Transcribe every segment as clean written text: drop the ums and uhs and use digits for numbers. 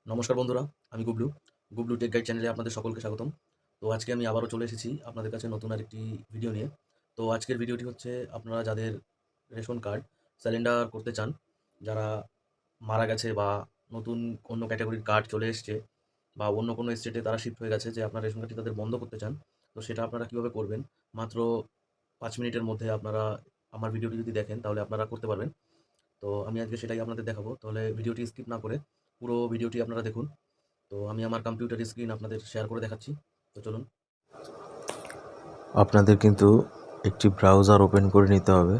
নমস্কার বন্ধুরা, আমি গুবলু টেক গাইড চ্যানেলে আপনাদের সকলকে স্বাগতম। তো আজকে আমি আবারও চলে এসেছি আপনাদের কাছে নতুন আরেকটি ভিডিও নিয়ে। তো আজকের ভিডিওটি হচ্ছে আপনারা যাদের রেশন কার্ড সিলিন্ডার করতে চান, যারা মারা গেছে বা নতুন অন্য ক্যাটাগরির কার্ড চলে এসছে বা অন্য কোনো স্টেটে তারা শিফট হয়ে গেছে যে আপনার রেশন কার্ডটি তাদের বন্ধ করতে চান, তো সেটা আপনারা কীভাবে করবেন? মাত্র ৫ মিনিটের মধ্যে আপনারা আমার ভিডিওটি যদি দেখেন তাহলে আপনারা করতে পারবেন। তো আমি আজকে সেটাই আপনাদের দেখাবো। তাহলে ভিডিওটি স্কিপ না করে পুরো ভিডিওটি আপনারা দেখুন। তো আমি আমার কম্পিউটার স্ক্রিন আপনাদের শেয়ার করে দেখাচ্ছি। তো চলুন। আপনাদের কিন্তু একটি ব্রাউজার ওপেন করে নিতে হবে।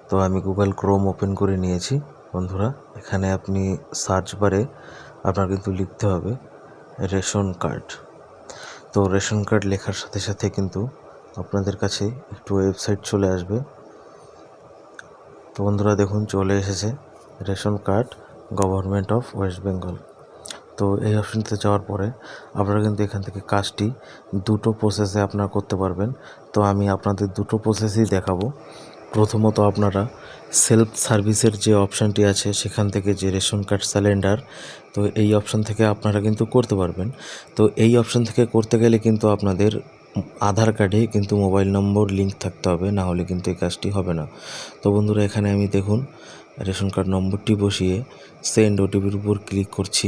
তো আমি গুগল ক্রোম ওপেন করে নিয়েছি বন্ধুরা। এখানে আপনি সার্চ বারে আপনার কিন্তু লিখতে হবে রেশন কার্ড। তো রেশন কার্ড লেখার সাথে সাথে কিন্তু আপনাদের কাছে একটু ওয়েবসাইট চলে আসবে। তো বন্ধুরা দেখুন চলে এসেছে ration card government of West Bengal. তো এই অপশনটিতে যাওয়ার পরে আপনারা কিন্তু এখান থেকে কাজটি দুটো প্রসেসে আপনারা করতে পারবেন। তো আমি আপনাদের দুটো প্রসেসই দেখাবো। প্রথমত আপনারা সেলফ সার্ভিসের যে অপশানটি আছে সেখান থেকে যে রেশন কার্ড সিলিন্ডার, তো এই অপশান থেকে আপনারা কিন্তু করতে পারবেন। তো এই অপশান থেকে করতে গেলে কিন্তু আপনাদের আধার কার্ডে কিন্তু মোবাইল নম্বর লিঙ্ক থাকতে হবে, না হলে কিন্তু এই কাজটি হবে না। তো বন্ধুরা এখানে আমি দেখুন রেশন কার্ড নম্বরটি বসিয়ে সেন্ড ওটিপির উপর ক্লিক করছি।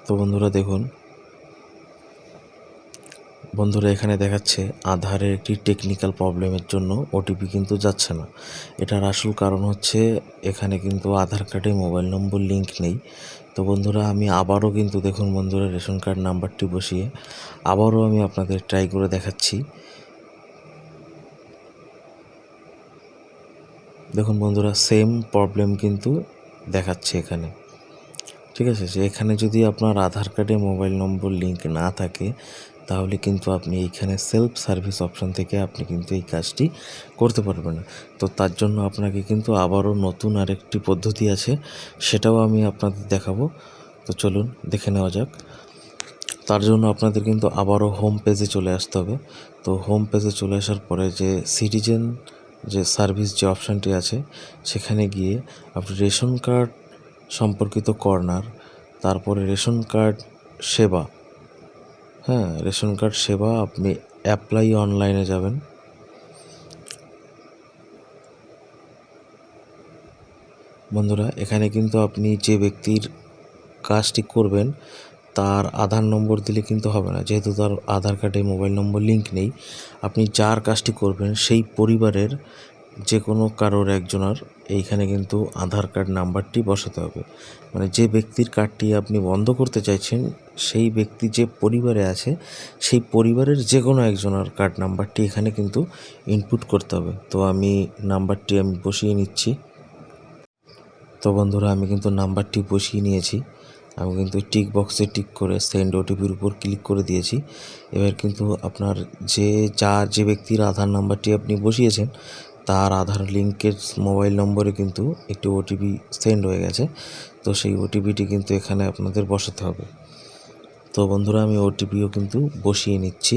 তো বন্ধুরা দেখুন এখানে দেখাচ্ছে আধারের একটি টেকনিক্যাল প্রবলেমের জন্য ওটিপি কিন্তু যাচ্ছে না। এটার আসল কারণ হচ্ছে এখানে কিন্তু আধার কার্ডে মোবাইল নম্বর লিঙ্ক নেই। তো বন্ধুরা আমি আবারও কিন্তু দেখুন বন্ধুরা রেশন কার্ড নাম্বারটি বসিয়ে আবারও আমি আপনাদের ট্রাই করে দেখাচ্ছি। দেখুন বন্ধুরা সেম প্রবলেম কিন্তু দেখাচ্ছে এখানে। ঠিক আছে, যে এখানে যদি আপনার আধার কার্ডে মোবাইল নম্বর লিঙ্ক না থাকে তাহলে কিন্তু আপনি এইখানে সেলফ সার্ভিস অপশান থেকে আপনি কিন্তু এই কাজটি করতে পারবেন না। তো তার জন্য আপনাকে কিন্তু আবারও নতুন আরেকটি পদ্ধতি আছে, সেটাও আমি আপনাদের দেখাবো। তো চলুন দেখে নেওয়া যাক। তার জন্য আপনাদের কিন্তু আবারও হোম পেজে চলে আসতে হবে। তো হোম পেজে চলে আসার পরে যে সিটিজেন যে সার্ভিস যে অপশানটি আছে সেখানে গিয়ে আপনি রেশন কার্ড সম্পর্কিত কর্নার, তারপরে রেশন কার্ড সেবা, রেশন কার্ড সেবা আপনি অ্যাপ্লাই অনলাইনে যাবেন। বন্ধুরা এখানে কিন্তু আপনি যে ব্যক্তির কাজটি করবেন তার আধার নম্বর দিলে কিন্তু হবে না, যেহেতু তার আধার কার্ডে মোবাইল নম্বর লিঙ্ক নেই। আপনি যার কাজটি করবেন সেই পরিবারের যে কোনো কারোর একজনের এইখানে কিন্তু আধার কার্ড নাম্বারটি বসাতে হবে। মানে যে ব্যক্তির কার্ডটি আপনি বন্ধ করতে চাইছেন সেই ব্যক্তি যে পরিবারে আছে সেই পরিবারের যে কোনো একজনের কার্ড নাম্বারটি এখানে কিন্তু ইনপুট করতে হবে। তো আমি নাম্বারটি বসিয়ে নিচ্ছি। তো বন্ধুরা আমি কিন্তু নাম্বারটি বসিয়ে নিয়েছি। আমি কিন্তু টিক বক্সে টিক করে সেন্ড ওটিপির উপর ক্লিক করে দিয়েছি। এবার কিন্তু আপনার যে ব্যক্তির আধার নাম্বারটি আপনি বসিয়েছেন তার আধার লিঙ্কের মোবাইল নম্বরে কিন্তু একটি ওটিপি সেন্ড হয়ে গেছে। তো সেই ওটিপিটি কিন্তু এখানে আপনাদের বসাতে হবে। তো বন্ধুরা আমি ওটিপিও কিন্তু বসিয়ে নিচ্ছি।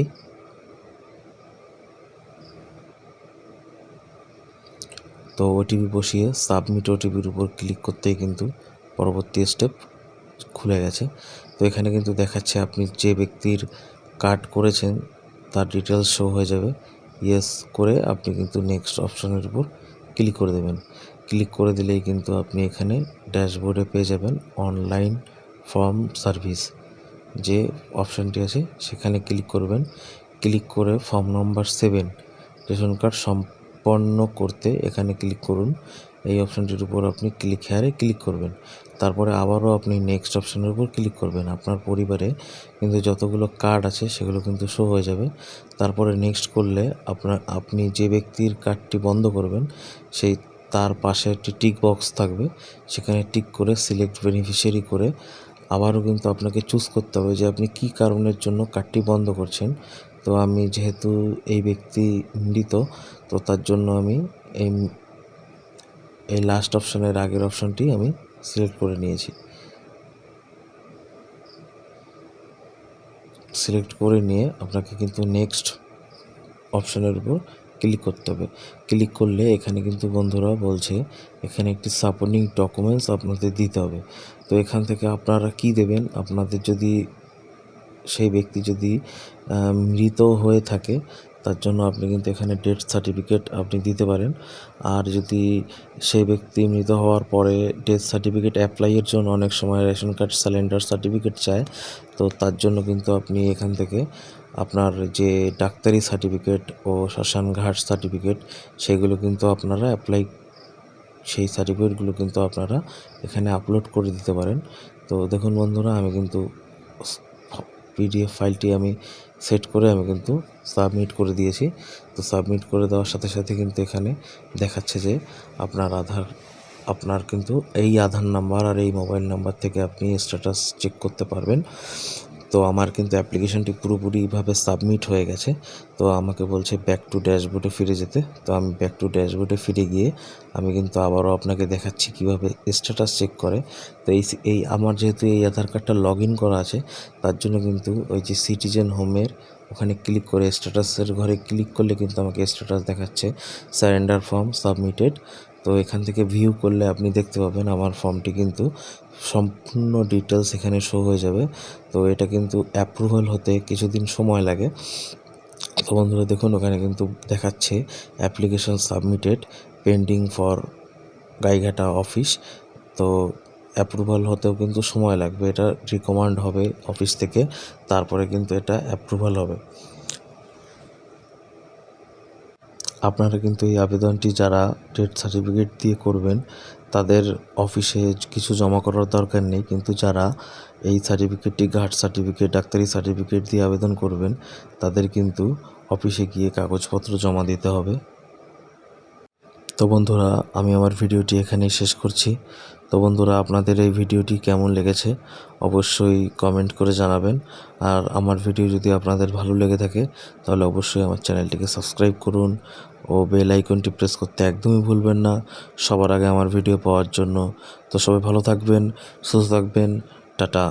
তো ওটিপি বসিয়ে সাবমিট ওটিপির উপর ক্লিক করতেই কিন্তু পরবর্তী স্টেপ খুলে গেছে। তো এখানে কিন্তু দেখাচ্ছে আপনি যে ব্যক্তির কার্ড করেছেন তার ডিটেলস শো হয়ে যাবে। ইয়েস করে আপনি কিন্তু নেক্সট অপশনের উপর ক্লিক করে দেবেন। ক্লিক করে দিলেই কিন্তু আপনি এখানে ড্যাশবোর্ডে পেয়ে যাবেন অনলাইন ফর্ম সার্ভিস যে অপশানটি আছে সেখানে ক্লিক করবেন। ক্লিক করে ফর্ম নম্বর 7 রেশন কার্ড সম্পন্ন করতে এখানে ক্লিক করুন। এই অপশানটির উপর আপনি ক্লিক করবেন। তারপরে আবারও আপনি নেক্সট অপশানের উপর ক্লিক করবেন। আপনার পরিবারে কিন্তু যতগুলো কার্ড আছে সেগুলো কিন্তু শো হয়ে যাবে। তারপরে নেক্সট করলে আপনি যে ব্যক্তির কার্ডটি বন্ধ করবেন সেই তার পাশে একটি টিক বক্স থাকবে, সেখানে টিক করে সিলেক্ট বেনিফিশিয়ারি করে আবারও কিন্তু আপনাকে চুজ করতে হবে যে আপনি কী কারণের জন্য কার্ডটি বন্ধ করছেন। তো আমি যেহেতু এই ব্যক্তি মৃত, তো তার জন্য আমি এই লাস্ট অপশানের আগের অপশানটি আমি সিলেক্ট করে নিয়েছি। সিলেক্ট করে নিয়ে আপনাকে কিন্তু নেক্সট অপশানের উপর ক্লিক করতে হবে। ক্লিক করলে এখানে কিন্তু বন্ধুরা বলছে এখানে একটি সাপোর্টিং ডকুমেন্টস আপনাদের দিতে হবে। তো এখান থেকে আপনারা কি দেবেন, আপনাদের যদি সেই ব্যক্তি যদি মৃত হয়ে থাকে তার জন্য আপনি কিন্তু এখানে ডেথ সার্টিফিকেট আপনি দিতে পারেন। আর যদি সেই ব্যক্তি মৃত হওয়ার পরে ডেথ সার্টিফিকেট অ্যাপ্লাইয়ের জন্য অনেক সময় রেশন কার্ড সিলিন্ডার সার্টিফিকেট চায়, তো তার জন্য কিন্তু আপনি এখান থেকে আপনার যে ডাক্তারি সার্টিফিকেট ও শ্মশান ঘাট সার্টিফিকেট সেগুলো কিন্তু আপনারা সেই সার্টিফিকেটগুলো কিন্তু আপনারা এখানে আপলোড করে দিতে পারেন। তো দেখুন বন্ধুরা, আমি কিন্তু পিডিএফ ফাইলটি আমি সেট করে আমি কিন্তু সাবমিট করে দিয়েছি। তো সাবমিট করে দেওয়ার সাথে সাথে কিন্তু এখানে দেখাচ্ছে যে আপনার কিন্তু এই আধার নাম্বার আর এই মোবাইল নাম্বার থেকে আপনি স্ট্যাটাস চেক করতে পারবেন। তো আমার কিন্তু অ্যাপ্লিকেশনটি পুরোপুরিভাবে সাবমিট হয়ে গেছে। তো আমাকে বলছে ব্যাক টু ড্যাশবোর্ডে ফিরে যেতে। তো আমি ব্যাক টু ড্যাশবোর্ডে ফিরে গিয়ে আমি কিন্তু আবারও আপনাকে দেখাচ্ছি কীভাবে স্ট্যাটাস চেক করে। তো এই আমার যেহেতু এই আধার কার্ডটা লগ ইন করা আছে, তার জন্য কিন্তু ওই যে সিটিজেন হোমের ওখানে ক্লিক করে স্ট্যাটাসের ঘরে ক্লিক করলে কিন্তু আমাকে স্ট্যাটাস দেখাচ্ছে সারেন্ডার ফর্ম সাবমিটেড। তো এখান থেকে ভিউ করলে আপনি দেখতে পাবেন আমার ফর্মটি কিন্তু সম্পূর্ণ ডিটেলস এখানে শো হয়ে যাবে। তো এটা কিন্তু অ্যাপ্রুভাল হতে কিছুদিন সময় লাগে। তো বন্ধুরা দেখুন, ওখানে কিন্তু দেখাচ্ছে application submitted pending for Gaighata office. তো অ্যাপ্রুভাল হতেও কিন্তু সময় লাগবে, এটা রিকমান্ড হবে অফিস থেকে, তারপরে কিন্তু এটা অ্যাপ্রুভাল হবে। আপনারা কিন্তু এই আবেদনটি যারা ডেথ সার্টিফিকেট দিয়ে করবেন তাদের অফিসে কিছু জমা করার দরকার নেই, কিন্তু যারা এই সার্টিফিকেটটি ঘাট সার্টিফিকেট ডাক্তারি সার্টিফিকেট দিয়ে আবেদন করবেন তাদের কিন্তু অফিসে গিয়ে কাগজপত্র জমা দিতে হবে। তো বন্ধুরা, আমি আমার ভিডিওটি এখানেই শেষ করছি। তো বন্ধুরা, আপনাদের এই ভিডিওটি কেমন লেগেছে অবশ্যই কমেন্ট করে জানাবেন। আর আমার ভিডিও যদি আপনাদের ভালো লেগে থাকে তাহলে অবশ্যই আমার চ্যানেলটিকে সাবস্ক্রাইব করুন ও বেল আইকনটি প্রেস করতে একদমই ভুলবেন না সবার আগে আমার ভিডিও পাওয়ার জন্য। তো সবাই ভালো থাকবেন, সুস্থ থাকবেন, টাটা।